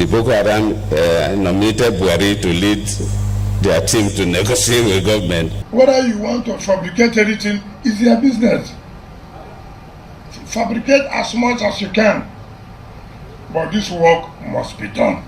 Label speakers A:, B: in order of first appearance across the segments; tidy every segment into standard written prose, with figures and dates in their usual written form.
A: the Boko Haram nominated Buhari to lead their team to negotiate with government.
B: Whether you want to fabricate anything is their business. Fabricate as much as you can, but this work must be done.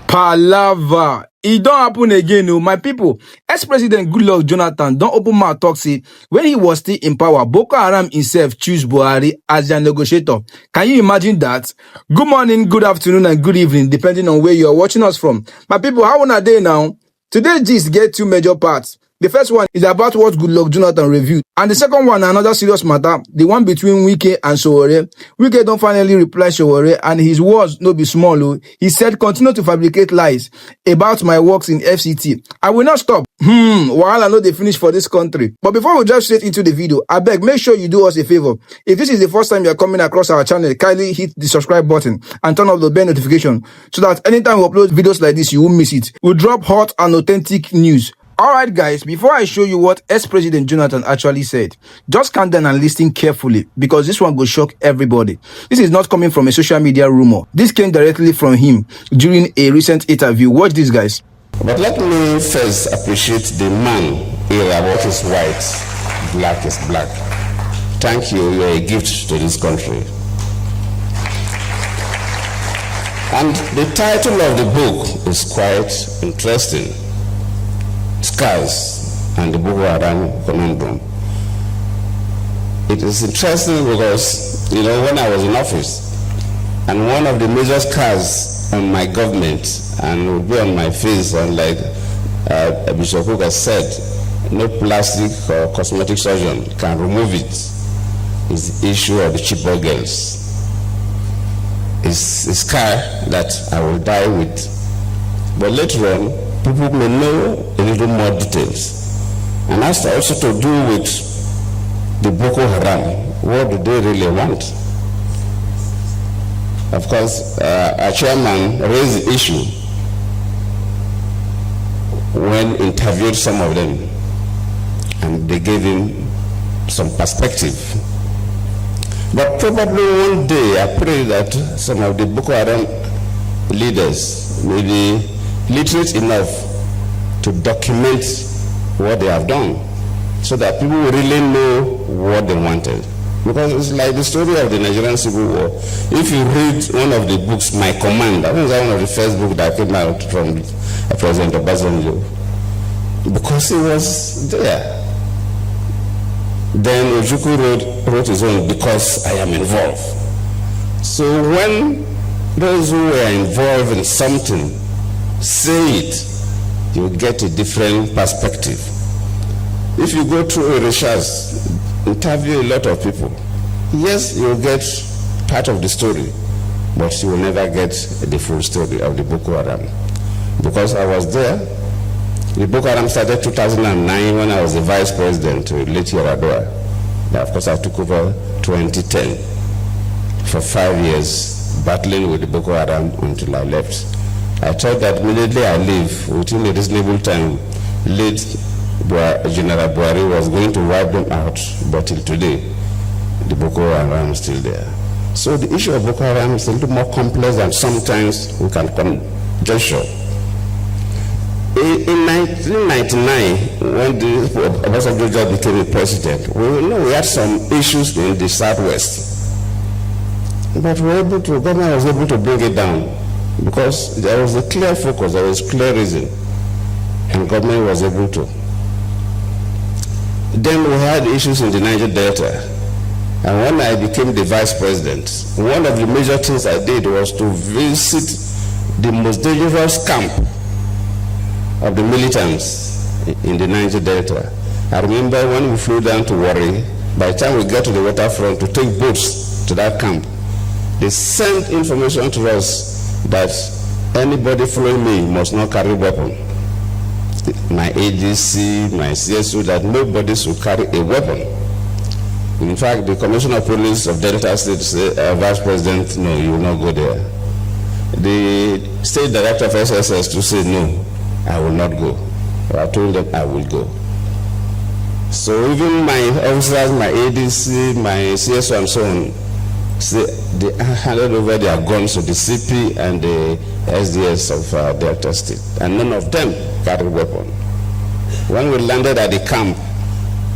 C: Palava. It don't happen again, oh, my people. Ex-President Goodluck Jonathan don't open mouth talk say when he was still in power, Boko Haram himself choose Buhari as their negotiator. Can you imagine that? Good morning, good afternoon, and good evening, depending on where you are watching us from. My people, how are they now? Today's gist get two major parts. The first one is about what Goodluck Jonathan reviewed. And the second one, another serious matter, the one between Wike and Sowore. Wike don't finally reply Sowore, and his words no be small. He said, continue to fabricate lies about my works in FCT. I will not stop. While I know they finish for this country. But before we dive straight into the video, I beg, make sure you do us a favor. If this is the first time you are coming across our channel, kindly hit the subscribe button and turn on the bell notification so that anytime we upload videos like this, you won't miss it. We'll drop hot and authentic news. Alright guys, before I show you what ex-President Jonathan actually said, just calm down and listen carefully because this one will shock everybody. This is not coming from a social media rumor. This came directly from him during a recent interview. Watch this, guys.
A: But let me first appreciate the man era. What is white, black is black. Thank you, you are a gift to this country. And the title of the book is quite interesting. Scars and the Boko Haram conundrum. It is interesting because, you know, when I was in office, and one of the major scars on my government, and would be on my face, and like Bishop Cook has said, no plastic or cosmetic surgeon can remove it, is the issue of the Chibok girls. It's a scar that I will die with. But later on, people may know a little more details. And that's also to do with the Boko Haram. What do they really want? Of course, our chairman raised the issue when interviewed some of them, and they gave him some perspective. But probably one day, I pray that some of the Boko Haram leaders may be literate enough to document what they have done so that people will really know what they wanted. Because it's like the story of the Nigerian Civil War. If you read one of the books, My Command, I think it's one of the first books that came out from President Obasanjo, because he was there. Then Ojukwu wrote his own, Because I Am Involved. So when those who were involved in something say it, you get a different perspective. If you go through a research, interview a lot of people, yes, you'll get part of the story, but you will never get the full story of the Boko Haram. Because I was there, the Boko Haram started 2009 when I was the vice president to late Yaradua. Now, of course, I took over 2010 for 5 years, battling with the Boko Haram until I left. I thought that immediately I leave, within a reasonable time, late General Buhari was going to wipe them out, but till today, the Boko Haram is still there. So the issue of Boko Haram is a little more complex than sometimes we can conjecture. In 1999, when Obasanjo just became a president, we had some issues in the Southwest. But government was able to bring it down, because there was a clear focus, there was clear reason, and government was able to. Then we had issues in the Niger Delta, and when I became the vice president, one of the major things I did was to visit the most dangerous camp of the militants in the Niger Delta. I remember when we flew down to Warri, by the time we got to the waterfront to take boats to that camp, they sent information to us that anybody following me must not carry weapon. My ADC, my CSO, that nobody should carry a weapon. In fact, the Commissioner of Police of Delta State said, Vice President, no, you will not go there. The State Director of SSS to say, no, I will not go. I told them I will go. So even my officers, my ADC, my CSO and so on, So they handed over their guns to the CP and the SDS of Delta State, and none of them carried weapon. When we landed at the camp,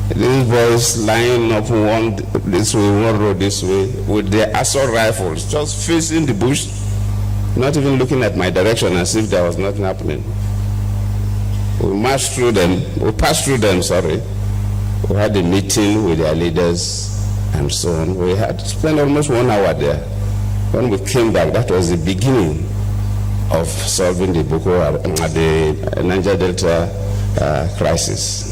A: these boys lying up one this way, one road this way, with their assault rifles, just facing the bush, not even looking at my direction, as if there was nothing happening. We marched through them, we passed through them, sorry. We had a meeting with their leaders and so on. We had spent almost 1 hour there. When we came back, that was the beginning of solving the Boko Haram, the Niger Delta crisis.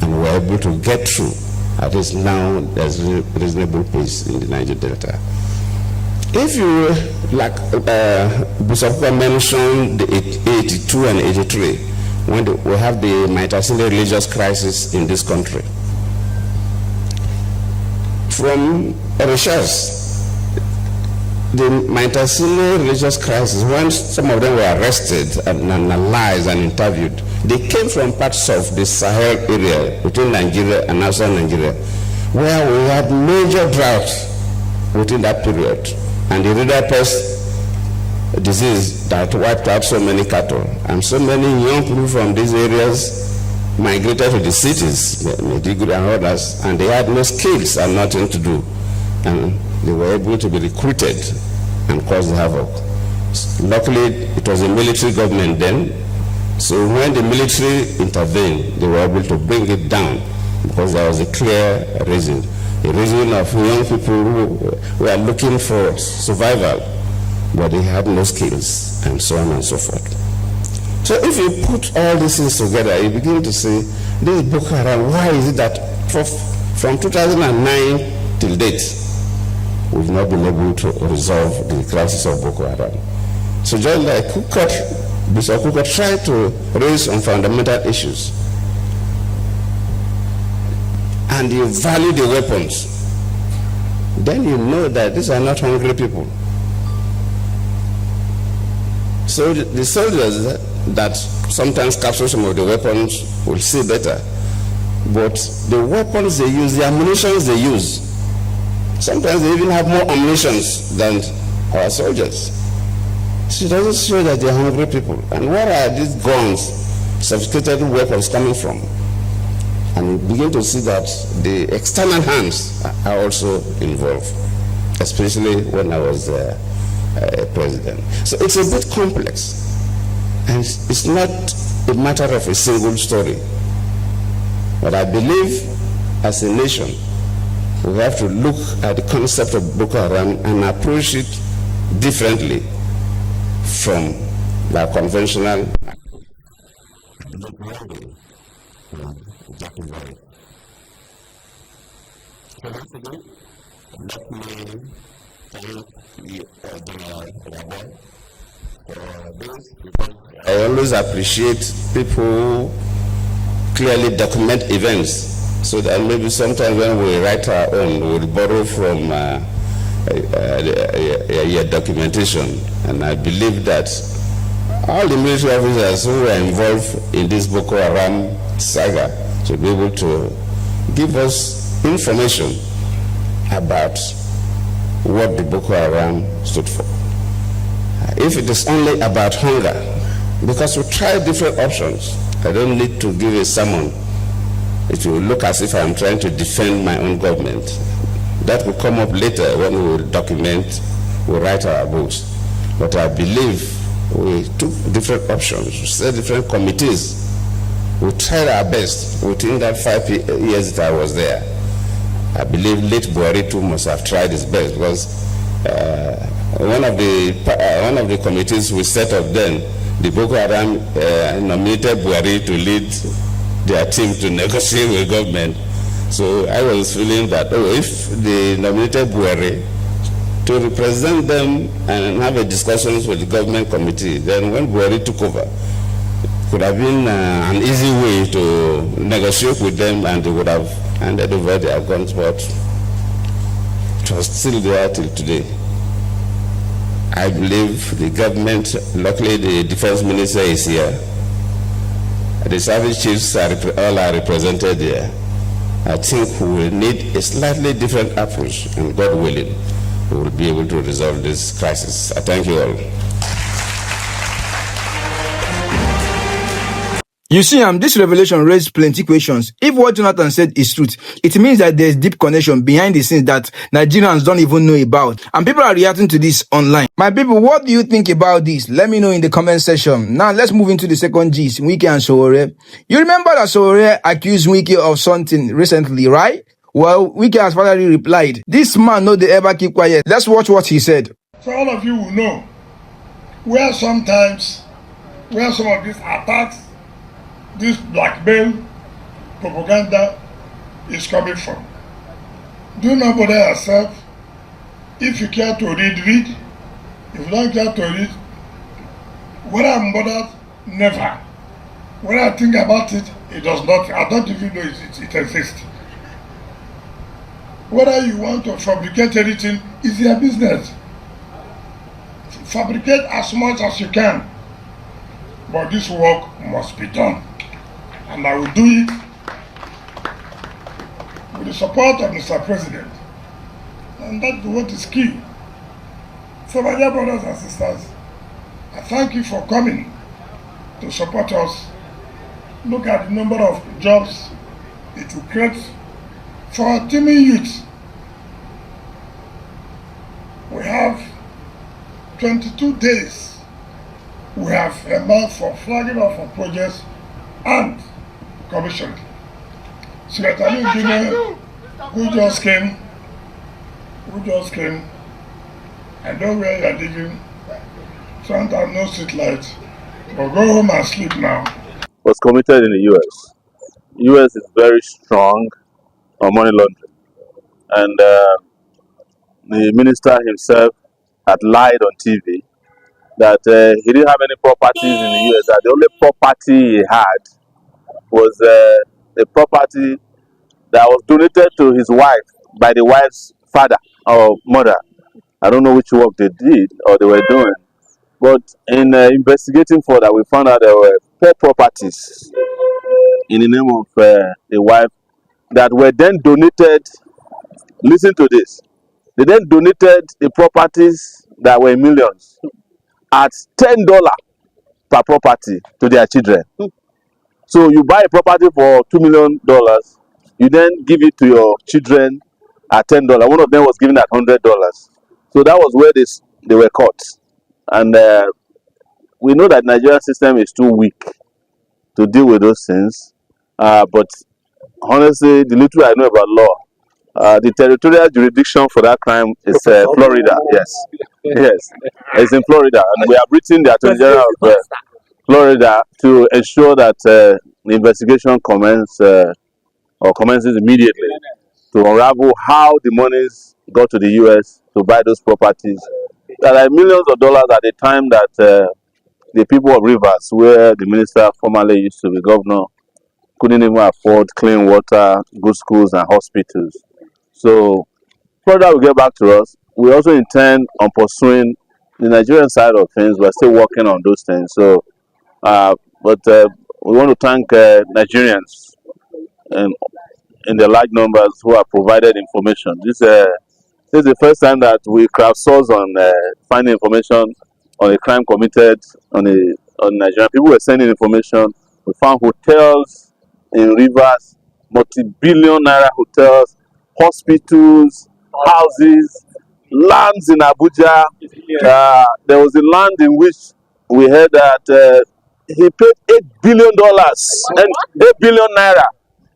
A: And we were able to get through. At least now there's reasonable peace in the Niger Delta. If you, like Bishop mentioned, the 82 and 83, when we have the Maitasile religious crisis in this country. From research, the Maitasile religious crisis, when some of them were arrested and analyzed and interviewed, they came from parts of the Sahel area between Nigeria and outside Nigeria, where we had major droughts within that period, and the river pest disease that wiped out so many cattle, and so many young people from these areas migrated to the cities, Maiduguri and others, and they had no skills and nothing to do, and they were able to be recruited and cause havoc. Luckily, it was a military government then, so when the military intervened, they were able to bring it down because there was a clear reason. A reason of young people who were looking for survival, but they had no skills, and so on and so forth. So if you put all these things together, you begin to say, this Boko Haram, why is it that from 2009 till date, we've not been able to resolve the crisis of Boko Haram? So just like Bishop Kukat tried to raise on fundamental issues, and you value the weapons, then you know that these are not hungry people. So the soldiers that sometimes capture some of the weapons will see better. But the weapons they use, the ammunitions they use, sometimes they even have more ammunitions than our soldiers. So it doesn't show that they're hungry people. And where are these guns, sophisticated weapons coming from? And you begin to see that the external hands are also involved, especially when I was president. So it's a bit complex, and it's not a matter of a single story. But I believe as a nation, we have to look at the concept of Boko Haram and approach it differently from the conventional. I always appreciate people who clearly document events, so that maybe sometimes when we write our own, we'll borrow from your documentation. And I believe that all the military officers who were involved in this Boko Haram saga should be able to give us information about what the Boko Haram stood for. If it is only about hunger, because we try different options, I don't need to give a sermon. It will look as if I'm trying to defend my own government. That will come up later when we will document, we'll write our books. But I believe we took different options, we set different committees. We tried our best within that 5 years that I was there. I believe late Buhari too must have tried his best, because one of the committees we set up then, the Boko Haram nominated Buhari to lead their team to negotiate with government. So I was feeling that, if they nominated Buhari to represent them and have a discussions with the government committee, then when Buhari took over, it could have been an easy way to negotiate with them, and they would have handed over their guns, but it was still there till today. I believe the government, luckily the defense minister is here. The service chiefs all are represented here. I think we will need a slightly different approach, and God willing, we will be able to resolve this crisis. I thank you all.
C: You see, this revelation raised plenty questions. If what Jonathan said is truth, it means that there's deep connection behind the scenes that Nigerians don't even know about. And people are reacting to this online. My people, what do you think about this? Let me know in the comment section. Now, let's move into the second G's, Wike and Sowore. You remember that Sowore accused Wike of something recently, right? Well, Wike has finally replied. This man no dey ever keep quiet. Let's watch what he said.
B: So all of you will know where some of these attacks, this blackmail propaganda is coming from. Do not bother yourself. If you care to read, read. If you don't care to read, whether I'm bothered, never. When I think about it, it does not. I don't even know it exists. Whether you want to fabricate anything is your business. Fabricate as much as you can. But this work must be done. And I will do it with the support of Mr. President. And that's what is key. So my dear brothers and sisters, I thank you for coming to support us. Look at the number of jobs it will create for our teeming youth. We have 22 days. We have embarked for flagging off of projects and commissioning. Secretary Engineer who just came, I know where you are living, sometimes no street light, but go home and sleep now.
D: Was committed in the US. US is very strong on money laundering, and the minister himself had lied on TV that he didn't have any properties in the US, that the only property he had was a property that was donated to his wife by the wife's father or mother. I don't know which work they did or they were doing, but in investigating further, we found out there were 4 properties in the name of the wife that were then donated. Listen to this. They then donated the properties that were millions at $10 per property to their children. So you buy a property for $2 million, you then give it to your children at $10. One of them was given at $100. So that was where they were caught. And we know that Nigerian system is too weak to deal with those things. But honestly, the little I know about law, the territorial jurisdiction for that crime is Florida. Yes, it's in Florida, and we have written the Attorney General of Florida to ensure that the investigation commences immediately to unravel how the monies got to the US to buy those properties. There are millions of dollars at the time that the people of Rivers, where the minister formerly used to be governor, couldn't even afford clean water, good schools, and hospitals. So, Florida will get back to us. We also intend on pursuing the Nigerian side of things. We're still working on those things. So, but we want to thank Nigerians in the large numbers who have provided information. This is the first time that we crowdsource on finding information on a crime committed on Nigeria. People were sending information. We found hotels in Rivers, multi-billion naira hotels, hospitals, houses, lands in Abuja. There was a land in which we heard that he paid $8 billion and 8 billion naira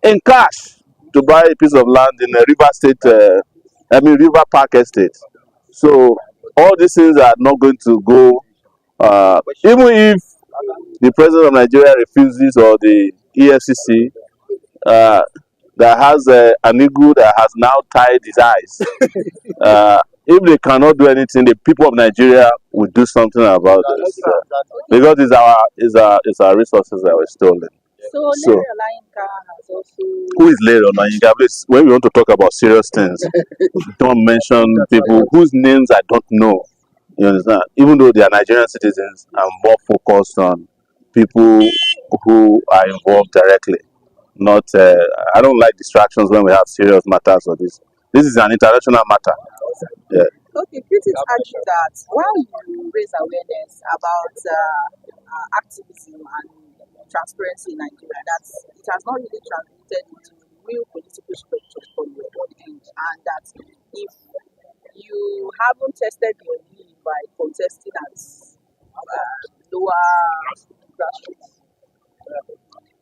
D: in cash to buy a piece of land in a River Park Estate. So all these things are not going to go, even if the president of Nigeria refuses, or the EFCC that has an eagle that has now tied his eyes. If they cannot do anything, the people of Nigeria will do something about this, because it's our resources that were stolen. So
E: has also...
D: Who is Larry Olayinka? Please, when we want to talk about serious things, don't mention people whose names I don't know. You understand? Even though they are Nigerian citizens, I'm more focused on people who are involved directly. Not, I don't like distractions when we have serious matters or this. This is an international matter. Yeah.
E: Okay, critics argue that while you raise awareness about activism and transparency in Nigeria, that it has not really translated into real political structures from your own end, and that if you haven't tested your will by contesting at lower grassroots,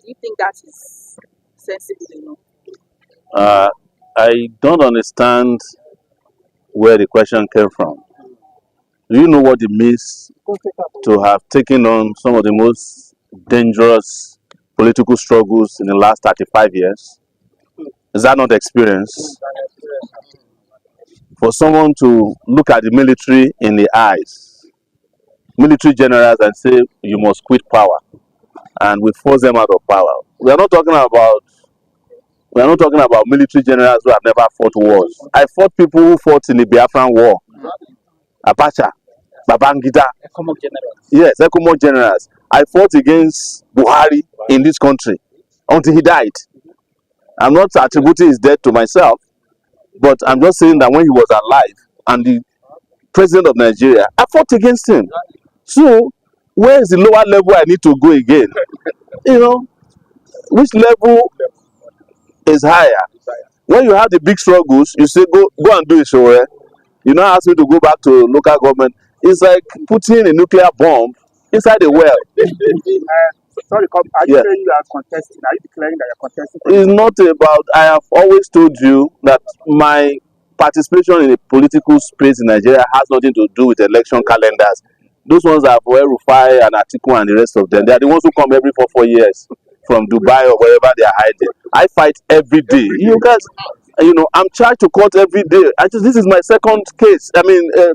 E: do you think that is sensible enough?
D: I don't understand where the question came from. Do you know what it means to have taken on some of the most dangerous political struggles in the last 35 years? Is that not experience? For someone to look at the military in the eyes, military generals, and say you must quit power, and we force them out of power. We are not talking about military generals who have never fought wars. I fought people who fought in the Biafran war. Abacha, Babangida. Yes, Ecomoc generals. I fought against Buhari in this country until he died. I'm not attributing his death to myself, but I'm just saying that when he was alive and the president of Nigeria, I fought against him. So, where is the lower level I need to go again? You know, which level is higher? When you have the big struggles, you say go and do it, Sowore. You now ask me to go back to local government. It's like putting a nuclear bomb inside a well.
F: Sorry, are you saying you are contesting? Are you declaring that you're contesting?
D: It's not about, I have always told you that my participation in the political space in Nigeria has nothing to do with election calendars. Those ones are for Rufai and Atiku and the rest of them. They are the ones who come every 4 years from Dubai or wherever they are hiding. I fight every day. You guys, I'm charged to court every day. This is my second case.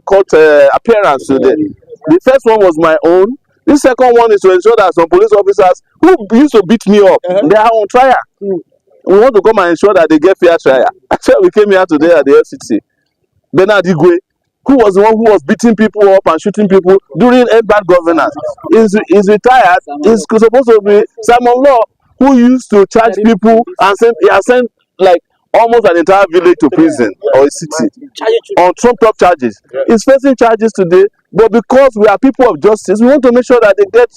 D: Court appearance today. The first one was my own. The second one is to ensure that some police officers who used to beat me up, they are on trial. We want to come and ensure that they get fair trial. Actually, we came here today at the FCC. Bernard Igwe, who was the one who was beating people up and shooting people during bad governance, is retired. Is supposed to be Simon Law, who used to charge people and sent like almost an entire village to prison or a city on trumped up charges. He's facing charges today, but because we are people of justice, we want to make sure that they get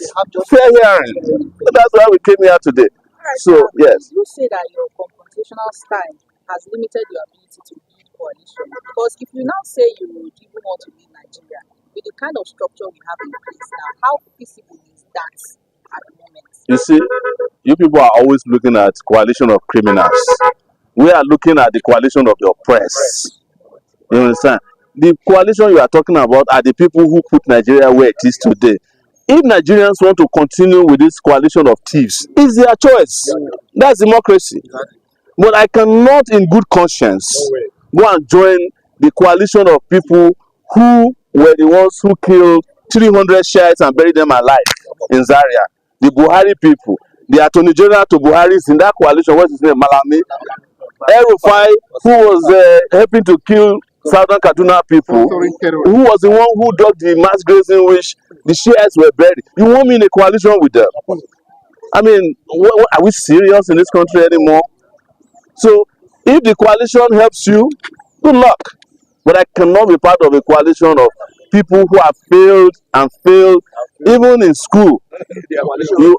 D: fair hearing. That's why we came here today. So, yes.
E: You say that your confrontational style has limited your ability to lead coalition. Because if you now say you would even want to lead Nigeria, with the kind of structure we have in place now, how feasible is that at the moment?
D: You see, you people are always looking at coalition of criminals. We are looking at the coalition of the oppressed. You understand? The coalition you are talking about are the people who put Nigeria where it is today. If Nigerians want to continue with this coalition of thieves, it's their choice. That's democracy. But I cannot, in good conscience, go and join the coalition of people who were the ones who killed 300 Shiites and buried them alive in Zaria. The Buhari people, the Attorney General to Buhari is in that coalition. What's his name? Malami. El-Rufai, who was helping to kill Southern Kaduna people, who was the one who dug the mass graves in which the Shiites were buried. You want me in a coalition with them? I mean, are we serious in this country anymore? So, if the coalition helps you, good luck. But I cannot be part of a coalition of people who have failed and failed, even in school.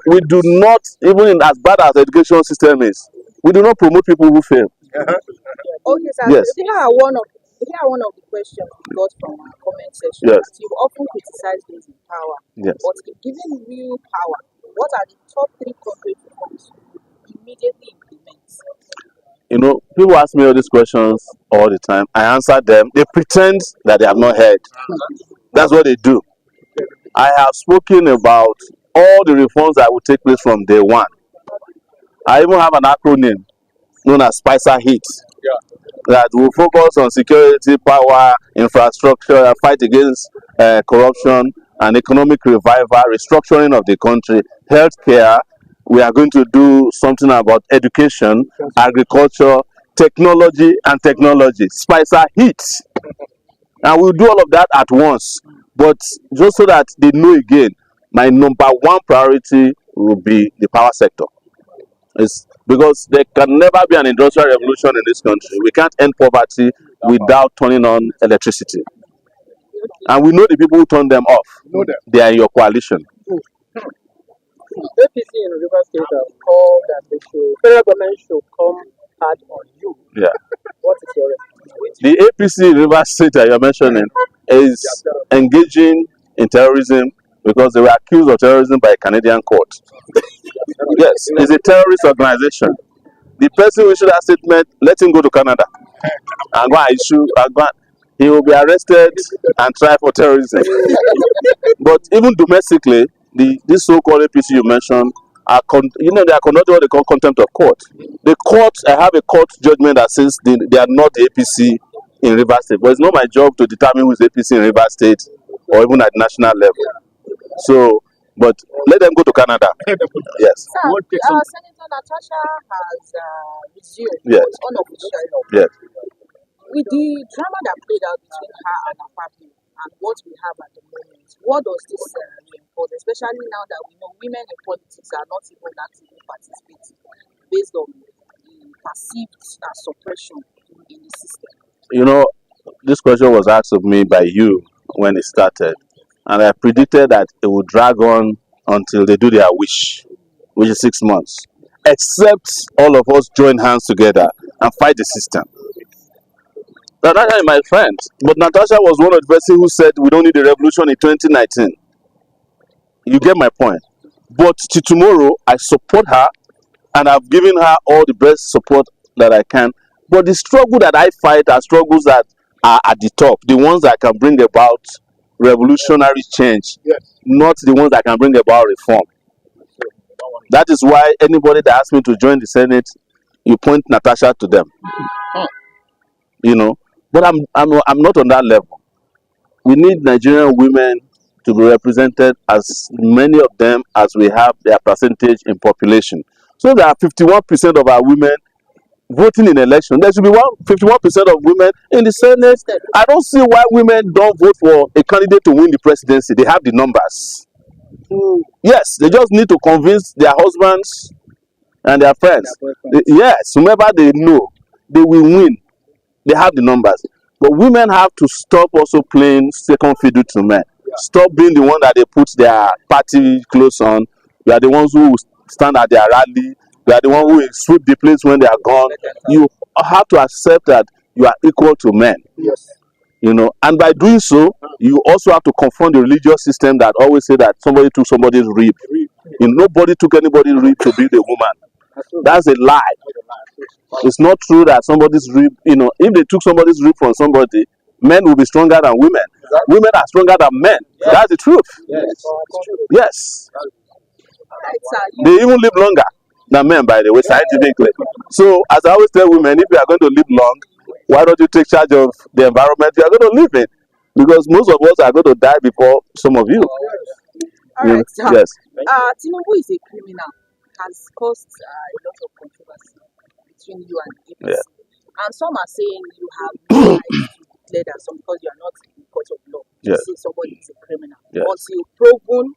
D: We do not, even in as bad as the education system is, we do not promote people who fail.
E: Okay, sir.
D: Yes.
E: Here are one of the questions we got from our comment section.
D: Yes.
E: You've often criticized those in power.
D: Yes.
E: But in giving real power, what are the top 3 concrete reforms you immediately implement?
D: People ask me all these questions all the time. I answer them. They pretend that they have not heard. That's what they do. I have spoken about all the reforms that will take place from day one. I even have an acronym known as Spicer HIT that will focus on security, power, infrastructure, fight against corruption, and economic revival, restructuring of the country, healthcare. We are going to do something about education, agriculture, technology, and technology. Spicer HIT. And we'll do all of that at once. But just so that they know again, my number one priority will be the power sector. It's because there can never be an industrial revolution in this country. We can't end poverty without turning on electricity. And we know the people who turned them off. They are in your coalition.
G: APC in River State have called that the federal government should come hard on you.
D: Yeah.
G: What is your response?
D: The APC in River State that you're mentioning is engaging in terrorism because they were accused of terrorism by a Canadian court. Yes, it's a terrorist organization. The person who issued that statement, let him go to Canada and go and issue. He will be arrested and tried for terrorism. But even domestically, this so-called APC you mentioned, they are conducting what they call contempt of court. The court, I have a court judgment that says they are not the APC in River State, but it's not my job to determine who is APC in River State or even at national level. So, but let them go to Canada. Yes.
E: Sir, Senator Natasha has resumed unofficially.
D: Yes.
E: With the drama that played out between her and Akpabio and what we have at the moment, what does this reinforce, especially now that we know women in politics are not even actively participating based on the perceived suppression in the system?
D: You know, this question was asked of me by you when it started, and I predicted that it would drag on until they do their wish, which is 6 months, except all of us join hands together and fight the system. Natasha is my friend, but Natasha was one of the persons who said we don't need a revolution in 2019. You get my point. But to tomorrow, I support her, and I've given her all the best support that I can. But the struggle that I fight are struggles that are at the top, the ones that can bring about revolutionary change, not the ones that can bring about reform. That is why anybody that asks me to join the Senate, you point Natasha to them. You know, but I'm not on that level. We need Nigerian women to be represented, as many of them as we have their percentage in population. So there are 51% of our women voting in election. There should be 51% of women in the Senate. I don't see why women don't vote for a candidate to win the presidency. They have the numbers. Yes, they just need to convince their husbands and their friends. Yes, whomever they know, they will win. They have the numbers. But women have to stop also playing second fiddle to men. Stop being the one that they put their party clothes on. You are the ones who stand at their rally. You are the one who will sweep the place when they are gone. You have to accept that you are equal to men. You know, and by doing so, you also have to confront the religious system that always say that somebody took somebody's rib. You know, nobody took anybody's rib to be the woman. That's a lie. It's not true that somebody's rib, you know, if they took somebody's rib from somebody, men will be stronger than women. Women are stronger than men. That's the truth. Yes. They even live longer than men, by the way, scientifically. So, as I always tell women, if you are going to live long, why don't you take charge of the environment you are going to live in? Because most of us are going to die before some of you.
E: All right, sir.
D: Yes.
E: Tinubu is a criminal, has caused a lot of controversy between you and APC. And some are saying you have no right to declare that some because you are not in the court of law to say somebody is a criminal. Until proven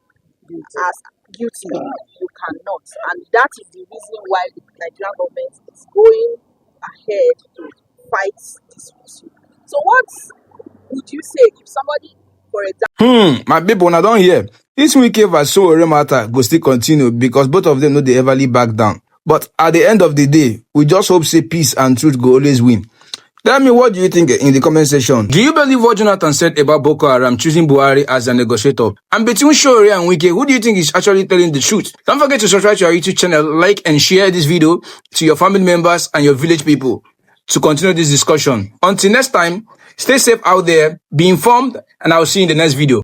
E: as guilty, you cannot. And that is the reason why the Nigerian government is going ahead to fight this issue. So what would you say if somebody, for example...
C: My people, now don't hear. This Wike and Sowore matter go still continue because both of them know they everly back down. But at the end of the day, we just hope say peace and truth go always win. Tell me, what do you think in the comment section? Do you believe what Jonathan said about Boko Haram choosing Buhari as a negotiator? And between Sowore and Wike, who do you think is actually telling the truth? Don't forget to subscribe to our YouTube channel, like and share this video to your family members and your village people to continue this discussion. Until next time, stay safe out there, be informed, and I'll see you in the next video.